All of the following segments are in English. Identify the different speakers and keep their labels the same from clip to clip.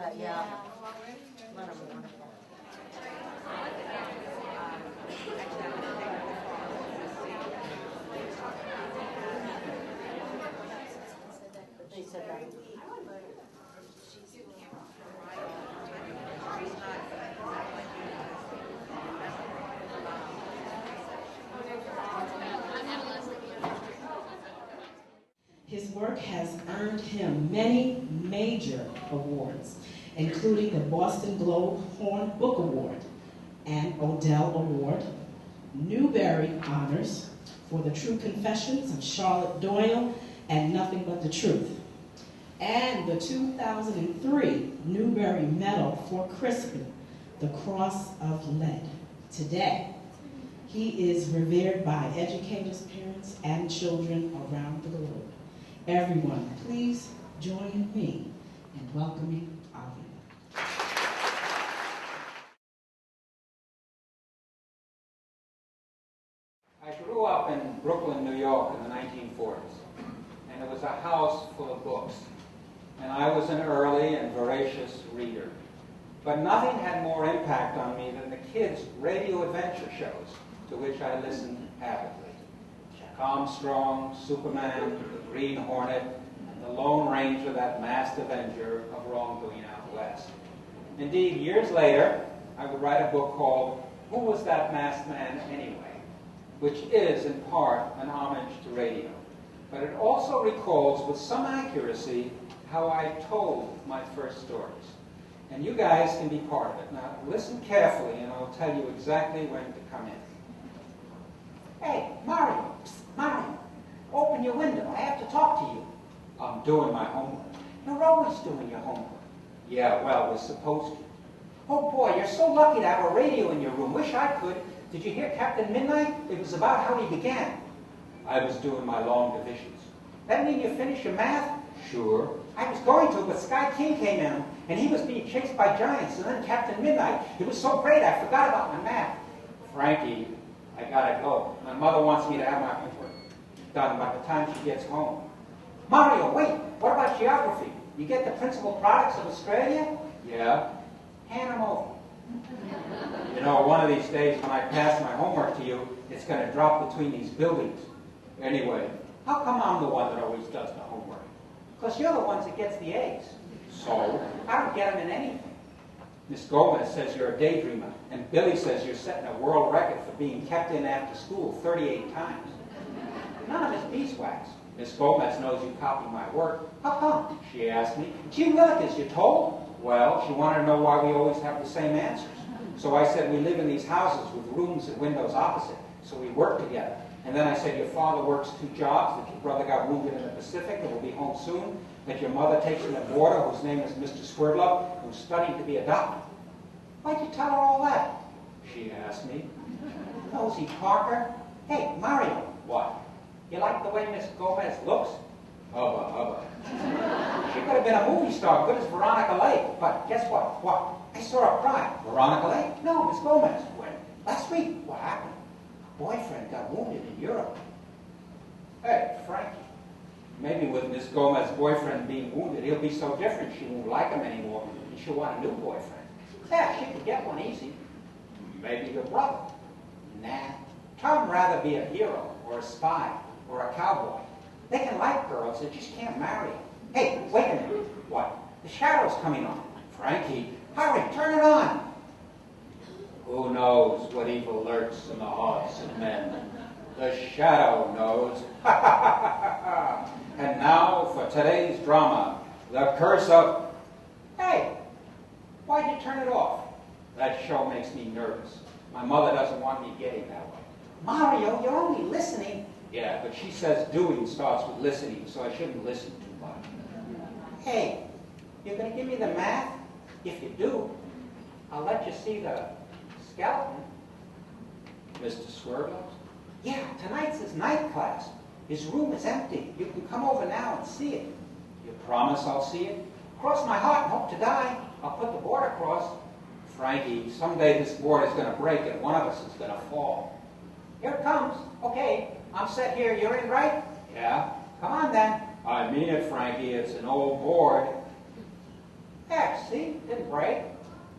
Speaker 1: that, yeah. Wonderful. They said that.
Speaker 2: His work has earned him many major awards, including the Boston Globe Horn Book Award, an Odell Award, Newbery Honors for The True Confessions of Charlotte Doyle and Nothing But the Truth, and the 2003 Newbery Medal for Crispin, The Cross of Lead. Today, he is revered by educators, parents, and children around the globe. Everyone, please join me in welcoming Alvin.
Speaker 3: I grew up in Brooklyn, New York in the 1940s, and it was a house full of books. And I was an early and voracious reader. But nothing had more impact on me than the kids' radio adventure shows, to which I listened avidly. Jack Armstrong, Superman, the Green Hornet, and the Lone Ranger, that masked avenger of wrongdoing out west. Indeed, years later, I would write a book called Who Was That Masked Man Anyway?, which is, in part, an homage to radio. But it also recalls with some accuracy how I told my first stories. And you guys can be part of it. Now, listen carefully, and I'll tell you exactly when to come in. Hey, Mario, psst, Mario, open your window. I have to talk to you. I'm doing my homework. You're always doing your homework. Yeah, well, we're supposed to. Oh, boy, you're so lucky to have a radio in your room. Wish I could. Did you hear Captain Midnight? It was about how he began. I was doing my long divisions. That mean you finished your math? Sure. I was going to, but Sky King came in, and he was being chased by giants, and then Captain Midnight. It was so great, I forgot about my math. Frankie, I gotta go. My mother wants me to have my homework done by the time she gets home. Mario, wait, what about geography? You get the principal products of Australia? Yeah. Hand them over. You know, one of these days when I pass my homework to you, it's going to drop between these buildings. Anyway, how come I'm the one that always does the homework? Because you're the ones that gets the A's. So? I don't get them in anything. Miss Gomez says you're a daydreamer, and Billy says you're setting a world record for being kept in after school 38 times. None of it's beeswax. Miss Gomez knows you copy my work. How come? She asked me. Gee willikers, you told? Well, she wanted to know why we always have the same answers. So I said we live in these houses with rooms and windows opposite, so we work together. And then I said your father works 2 jobs, that your brother got wounded in the Pacific and will be home soon, that your mother takes in a boarder whose name is Mr. Swerdlove, who's studying to be a doctor. Why'd you tell her all that? She asked me. Nosy Parker. Hey, Mario. What? You like the way Miss Gomez looks? Hubba, hubba. She could have been a movie star, good as Veronica Lake. But guess what? What? I saw her cry. Veronica Lake? No, Miss Gomez. When? Last week. What happened? Her boyfriend got wounded in Europe. Hey, Frankie. Maybe with Miss Gomez's boyfriend being wounded, he'll be so different she won't like him anymore, and she'll want a new boyfriend. Yeah, she could get one easy. Maybe your brother. Nah. Tom rather be a hero, or a spy, or a cowboy. They can like girls, they just can't marry them. Hey, wait a minute. What? The shadow's coming on. Frankie, hurry, turn it on. Who knows what evil lurks in the hearts of men? The shadow knows. And now for today's drama, The Curse of... Hey, why'd you turn it off? That show makes me nervous. My mother doesn't want me getting that way. Mario, you're only listening. Yeah, but she says doing starts with listening, so I shouldn't listen too much. Hey, you're going to give me the math? If you do, I'll let you see the skeleton. Mr. Swerdlove? Yeah, tonight's his night class. His room is empty. You can come over now and see it. You promise I'll see it? Cross my heart and hope to die. I'll put the board across. Frankie, someday this board is going to break and one of us is going to fall. Here it comes. Okay, I'm set here. You're in, right? Yeah. Come on, then. I mean it, Frankie. It's an old board. Yeah, see? Didn't break.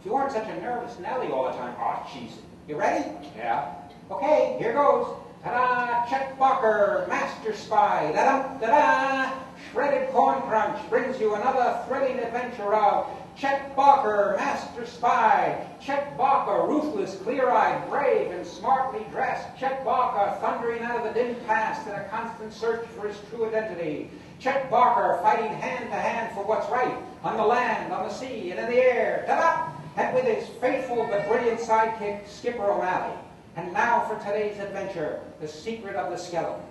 Speaker 3: If you weren't such a nervous Nelly all the time. Oh, jeez. You ready? Yeah. Okay, here goes. Ta-da! Chet Barker, Master Spy. Da-da! Da-da! Shredded Corn Crunch brings you another thrilling adventure of Chet Barker, Master Spy. Chet Barker, ruthless, clear-eyed, brave, and smartly dressed. Chet Barker, thundering out of the dim past in a constant search for his true identity. Chet Barker, fighting hand-to-hand for what's right, on the land, on the sea, and in the air. Ta-da! And with his faithful but brilliant sidekick, Skipper O'Malley. And now for today's adventure, the secret of the skeleton.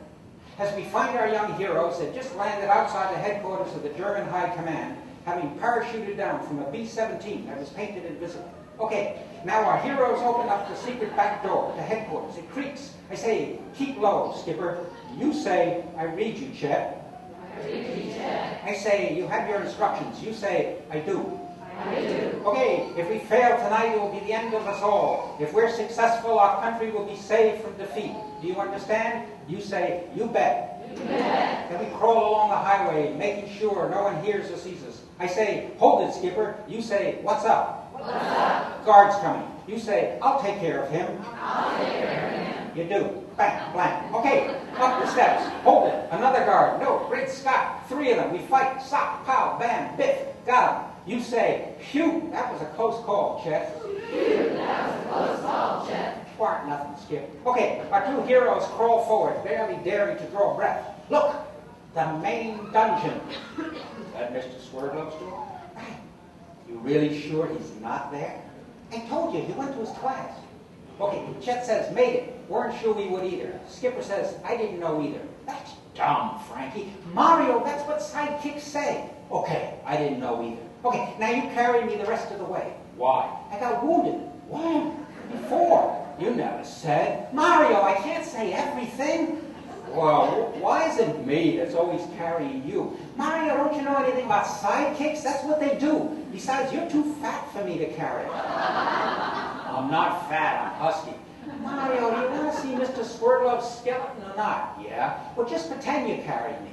Speaker 3: As we find our young heroes had just landed outside the headquarters of the German High Command, having parachuted down from a B-17 that was painted invisible. Okay, now our heroes open up the secret back door to headquarters. It creaks. I say, keep low, Skipper. You say, I read you, Chet.
Speaker 4: I read you, Chet.
Speaker 3: I say, you have your instructions. You say, I do.
Speaker 4: I do.
Speaker 3: Okay, if we fail tonight, it will be the end of us all. If we're successful, our country will be saved from defeat. Do you understand? You say, you bet.
Speaker 4: You bet.
Speaker 3: Then we crawl along the highway, making sure no one hears or sees us. I say, hold it, Skipper. You say, what's up?
Speaker 4: What's up?
Speaker 3: Guard's coming. You say, I'll take care of him.
Speaker 4: I'll take care of him.
Speaker 3: You do. Bang, blang. Okay, up the steps. Hold it. Another guard. No, great Scott. 3 of them. We fight. Sock, pow, bam, biff. Got him. You say, phew, that was a close call, Chet.
Speaker 4: Phew, that was a close call, Chet.
Speaker 3: Weren't nothing, Skip. Okay, our 2 heroes crawl forward, barely daring to draw breath. Look, the main dungeon. That Mr. Swerdlove's door? You really sure he's not there? I told you, he went to his class. Okay, Chet says, made it. Weren't sure we would either. Skipper says, I didn't know either. That's dumb, Frankie. Mario, that's what sidekicks say. Okay, I didn't know either. Okay, now you carry me the rest of the way. Why? I got wounded. When? Before. You never said. Mario, I can't say everything. Well, why is it me that's always carrying you? Mario, don't you know anything about sidekicks? That's what they do. Besides, you're too fat for me to carry. I'm not fat, I'm husky. Mario, do you want to see Mr. Swerdlove's skeleton or not? Yeah? Well, just pretend you carried me.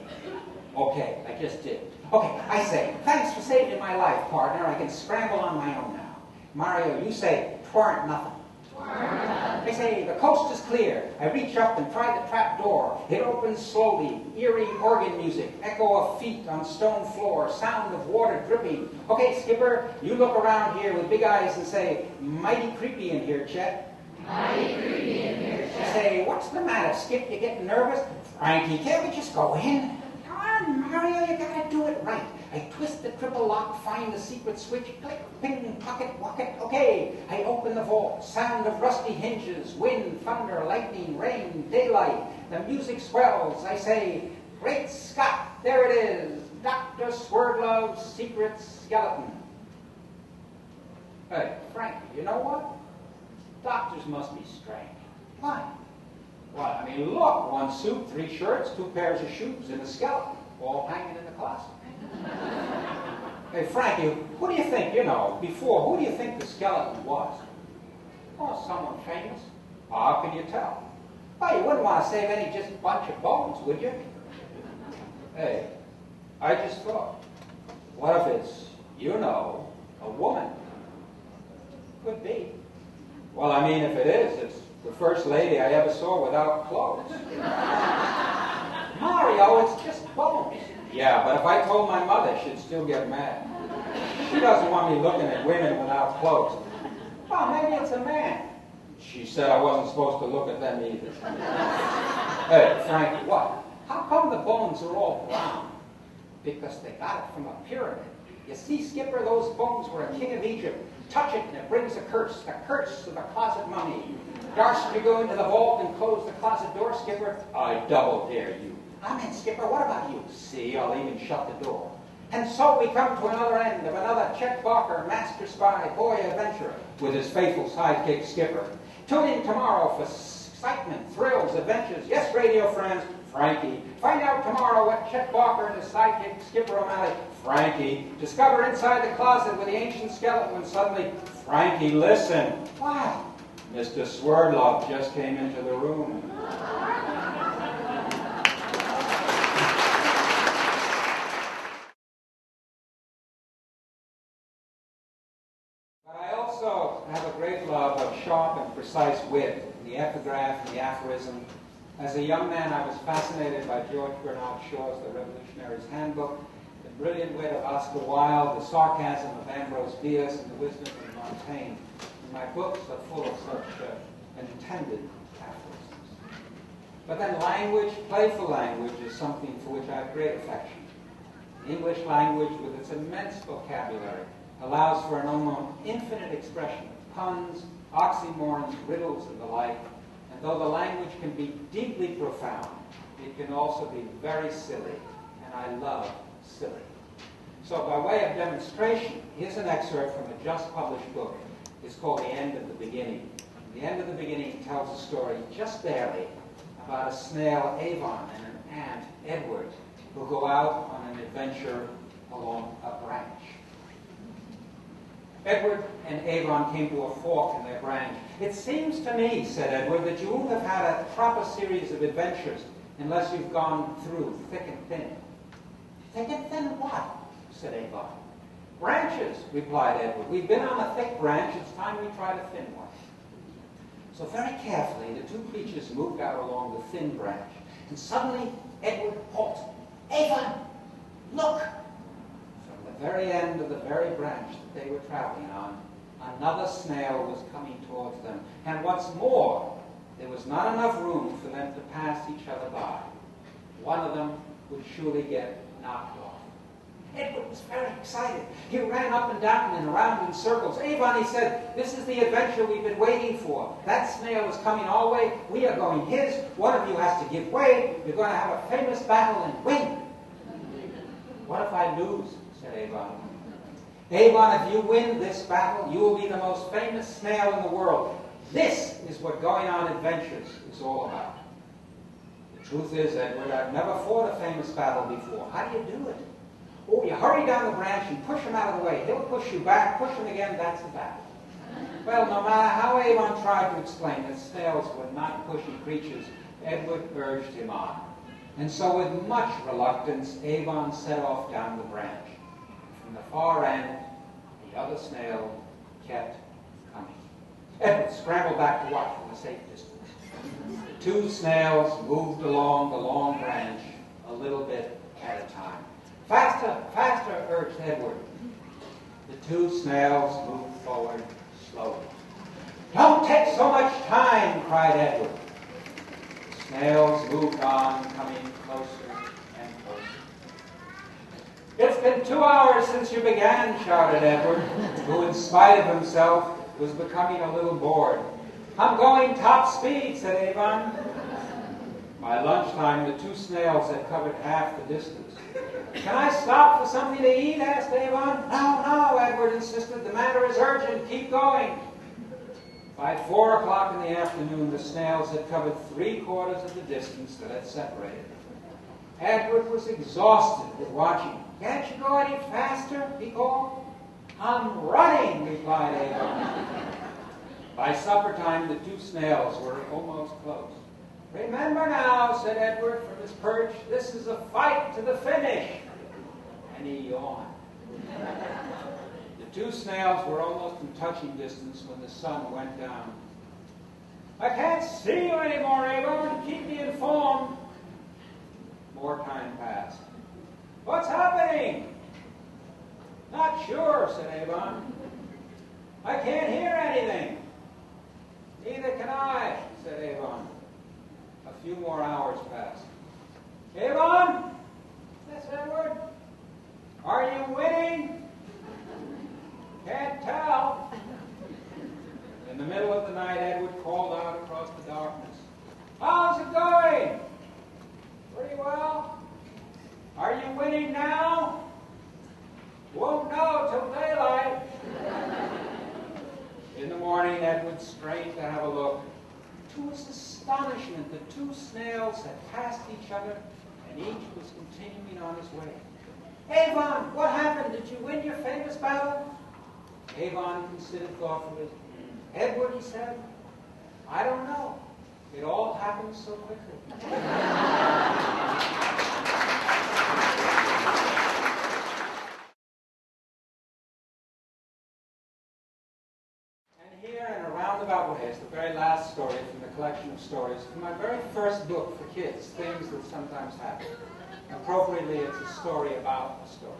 Speaker 3: Okay, I just did. Okay, I say, thanks for saving my life, partner. I can scramble on my own now. Mario, you say, twarn't nothing. I say, the coast is clear. I reach up and try the trap door. It opens slowly. Eerie organ music, echo of feet on stone floor, sound of water dripping. Okay, Skipper, you look around here with big eyes and say, mighty creepy in here, Chet.
Speaker 4: Mighty creepy in here,
Speaker 3: I
Speaker 4: Chet.
Speaker 3: say, what's the matter, Skip? You getting nervous? Frankie, can't we just go in? Come on, Mario, you gotta do it right. I twist the triple lock, find the secret switch, click, ping, pocket, wocket. Okay, I open the vault. Sound of rusty hinges, wind, thunder, lightning, rain, daylight. The music swells. I say, great Scott, there it is. Dr. Swerdlove's secret skeleton. Hey, Frankie, you know what? Doctors must be strange. Why? Well, I mean, look, 1 suit, 3 shirts, 2 pairs of shoes, and a skeleton, all hanging in the closet. Hey, Frankie, who do you think, before, who do you think the skeleton was? Oh, someone famous. How can you tell? Well, you wouldn't want to save any just bunch of bones, would you? Hey, I just thought, what if it's, a woman? Could be. Well, I mean, if it is, it's the first lady I ever saw without clothes. Mario, it's just bones. Yeah, but if I told my mother, she'd still get mad. She doesn't want me looking at women without clothes. Well, maybe it's a man. She said I wasn't supposed to look at them either. Hey, Frankie, what? How come the bones are all brown? Because they got it from a pyramid. You see, Skipper, those bones were a king of Egypt. Touch it and it brings a curse of the closet mummy. Darst you go into the vault and close the closet door, Skipper? I double dare you. I'm in, Skipper. What about you? See, I'll even shut the door. And so we come to another end of another Chet Barker, Master Spy, Boy Adventurer, with his faithful sidekick, Skipper. Tune in tomorrow for excitement, thrills, adventures. Yes, radio friends, Frankie. Find out tomorrow what Chet Barker and his sidekick, Skipper O'Malley, Frankie, discover inside the closet with the ancient skeleton when suddenly, Frankie, listen. What? Mr. Swerdlove just came into the room. also have a great love of sharp and precise wit, the epigraph and the aphorism. As a young man, I was fascinated by George Bernard Shaw's The Revolutionary's Handbook, the brilliant wit of Oscar Wilde, the sarcasm of Ambrose Bierce, and the wisdom of Montaigne. And my books are full of such intended aphorisms. But then language, playful language, is something for which I have great affection. The English language, with its immense vocabulary, allows for an almost infinite expression of puns, oxymorons, riddles, and the like. And though the language can be deeply profound, it can also be very silly, and I love silly. So by way of demonstration, here's an excerpt from a just-published book. It's called The End of the Beginning. The End of the Beginning tells a story, just barely, about a snail, Avon, and an ant, Edward, who go out on an adventure along a branch. Edward and Avon came to a fork in their branch. "It seems to me," said Edward, "that you won't have had a proper series of adventures unless you've gone through thick and thin." "Thick and thin what?" said Avon. "Branches," replied Edward. "We've been on a thick branch. It's time we tried a thin one." So very carefully, the two creatures moved out along the thin branch. And suddenly, Edward halted. "Avon, look!" From the very end of the very branch that they were traveling on, another snail was coming towards them. And what's more, there was not enough room for them to pass each other by. One of them would surely get knocked off. Edward was very excited. He ran up and down and around in circles. "Avon," he said, "this is the adventure we've been waiting for. That snail is coming our way. We are going his. One of you has to give way. You're going to have a famous battle and win." "What if I lose?" said Avon. "Avon, if you win this battle, you will be the most famous snail in the world. This is what going on adventures is all about." "The truth is, Edward, I've never fought a famous battle before. How do you do it?" "Oh, you hurry down the branch and push him out of the way. He'll push you back, push him again, that's the battle." Well, no matter how Avon tried to explain that snails were not pushy creatures, Edward urged him on. And so with much reluctance, Avon set off down the branch. From the far end, the other snail kept coming. Edward scrambled back to watch from a safe distance. The two snails moved along the long branch a little bit at a time. "Faster, faster," urged Edward. The two snails moved forward slowly. "Don't take so much time," cried Edward. The snails moved on, coming closer and closer. "It's been 2 hours since you began," shouted Edward, who, in spite of himself, was becoming a little bored. "I'm going top speed," said Avon. By lunchtime, the two snails had covered half the distance. "Can I stop for something to eat?" asked Avon. "No, no," Edward insisted. "The matter is urgent. Keep going." By 4 o'clock in the afternoon, the snails had covered 3/4 of the distance that had separated them. Edward was exhausted with watching. "Can't you go any faster?" he called. "I'm running," replied Avon. By supper time, the two snails were almost close. "Remember now," said Edward from his perch, "this is a fight to the finish." And he yawned. The two snails were almost in touching distance when the sun went down. "I can't see you anymore, Avon. Keep me informed." More time passed. "What's happening?" "Not sure," said Avon. "I can't hear anything." "Neither can I," said Avon. A few more hours passed. "Avon?" "Yes, Edward?" "Are you winning?" "Can't tell." In the middle of the night, Edward called out across the darkness. "How's it going?" "Pretty well." "Are you winning now?" "Won't know till daylight." In the morning, Edward strained to have a look. To his astonishment, the two snails had passed each other, and each was continuing on his way. "Avon, what happened? Did you win your famous battle?" Avon considered thoughtfully. "Edward," he said, "I don't know. It all happened so quickly." roundabout way, it's the very last story from the collection of stories from my very first book for kids, Things That Sometimes Happen. Appropriately, it's a story about a story.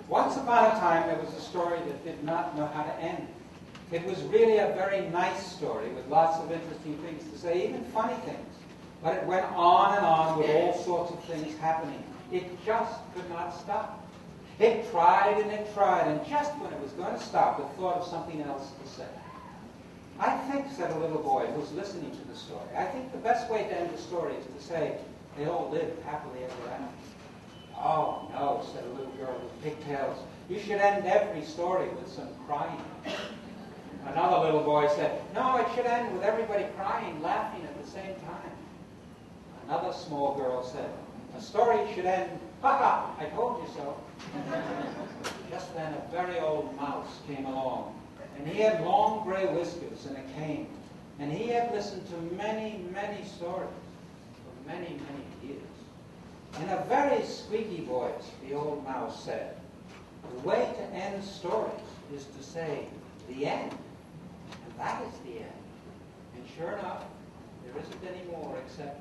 Speaker 3: Once upon a time, there was a story that did not know how to end. It was really a very nice story with lots of interesting things to say, even funny things. But it went on and on with all sorts of things happening. It just could not stop. It tried, and just when it was going to stop, it thought of something else to say. I think, said a little boy who was listening to the story, I think the best way to end the story is to say, they all lived happily ever after. Oh, no, said a little girl with pigtails. You should end every story with some crying. Another little boy said, no, it should end with everybody crying, laughing at the same time. Another small girl said, a story should end, ha ha, I told you so. Just then a very old mouse came along, and he had long gray whiskers and a cane, and he had listened to many, many stories for many, many years. In a very squeaky voice, the old mouse said, the way to end stories is to say, the end. And that is the end. And sure enough, there isn't any more except